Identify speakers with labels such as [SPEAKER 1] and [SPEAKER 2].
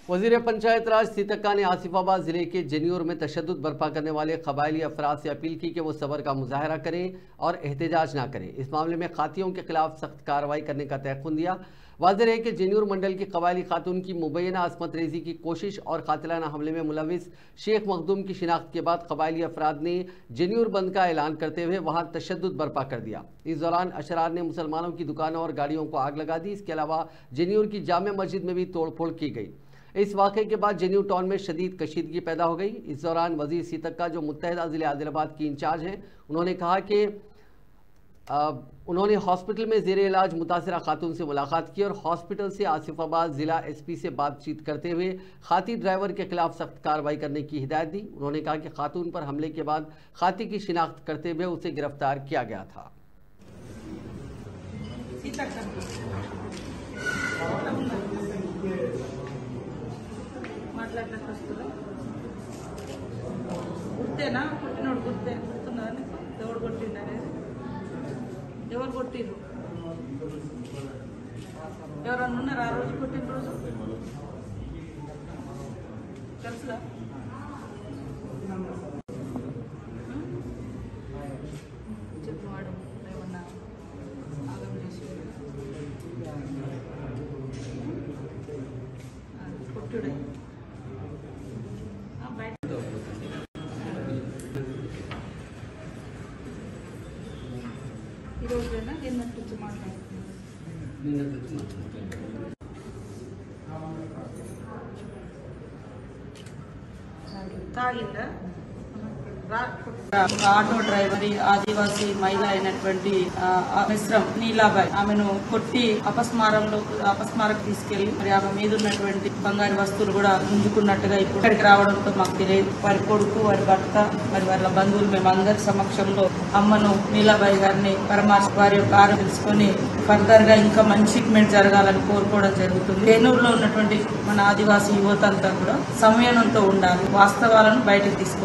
[SPEAKER 1] वज़ीर पंचायत राज सीतक्का ने आसिफाबाद जिले के जनियूर में तशद्दुद बर्पा करने वाले कबायली अफराद से अपील की कि वो सब्र का मुजाहरा करें और एहतजाज ना करें। इस मामले में खातियों के खिलाफ सख्त कार्रवाई करने का तयक़ुन दिया। वाज़ेह है कि जनियूर मंडल की कबायली खातून की मुबैना असमत रेजी की कोशिश और कातिलाना हमले में मुलविस शेख मखदूम की शिनाख्त के बाद कबायली अफराद ने जनियूर बंद का ऐलान करते हुए वहाँ तशद्दुद बर्पा कर दिया। इस दौरान अशरार ने मुसलमानों की दुकानों और गाड़ियों को आग लगा दी। इसके अलावा जनियूर की जामे मस्जिद में भी तोड़ फोड़ की गई। इस वाक़े के बाद जनियूर टाउन में शदीद कशीदगी पैदा हो गई। इस दौरान वज़ीर सीतक्का जो मुत्तहिदा ज़िले आदिलाबाद की इंचार्ज हैं, उन्होंने कहा कि उन्होंने हॉस्पिटल में ज़ेरे इलाज मुतासरा खातून से मुलाकात की और हॉस्पिटल से आसिफाबाद ज़िला SP से बातचीत करते हुए खाती ड्राइवर के खिलाफ सख्त कार्रवाई करने की हिदायत दी। उन्होंने कहा कि खातून पर हमले के बाद खाती की शिनाख्त करते हुए उसे गिरफ्तार किया गया था।
[SPEAKER 2] గుర్తేనా పుట్టినోడు గుర్తే గుర్తున్నారని ఎవరు కొట్టిండనే ఎవరు కొట్టిర్రు ఎవరన్నా ఉన్నారు ఆ రోజు కొట్టిన రోజు తెలుసుగా చెప్పు వాడు ఏమన్నా ఆగం చేసి కొట్టుడే ఈరోజైనా నిన్న గురించి తాగిందా ఆటో డ్రైవర్ ఆదివాసీ మహిళ అయినటువంటి మిశ్రం నీలాబాయ్ ఆమెను కొట్టి అపస్మారకు తీసుకెళ్లి మరి ఆమె మీద ఉన్నటువంటి బంగారు వస్తువులు కూడా గుంజుకున్నట్టుగా ఇప్పుడు ఇక్కడికి రావడంతో మాకు తెలియదు. వారి కొడుకు, వారి భర్త, మరి వాళ్ళ బంధువులు మేమందరి సమక్షంలో అమ్మను నీలాబాయ్ గారిని పరామర్శ వారి యొక్క ఆరోగ్యం తెలుసుకొని ఫర్దర్ గా ఇంకా మంచి ట్రీట్మెంట్ జరగాలని కోరుకోవడం జరుగుతుంది. ఏనూరులో ఉన్నటువంటి మన ఆదివాసీ యువత అంతా కూడా సంయమనంతో ఉండాలి, వాస్తవాలను బయటకు తీసుకొస్తారు.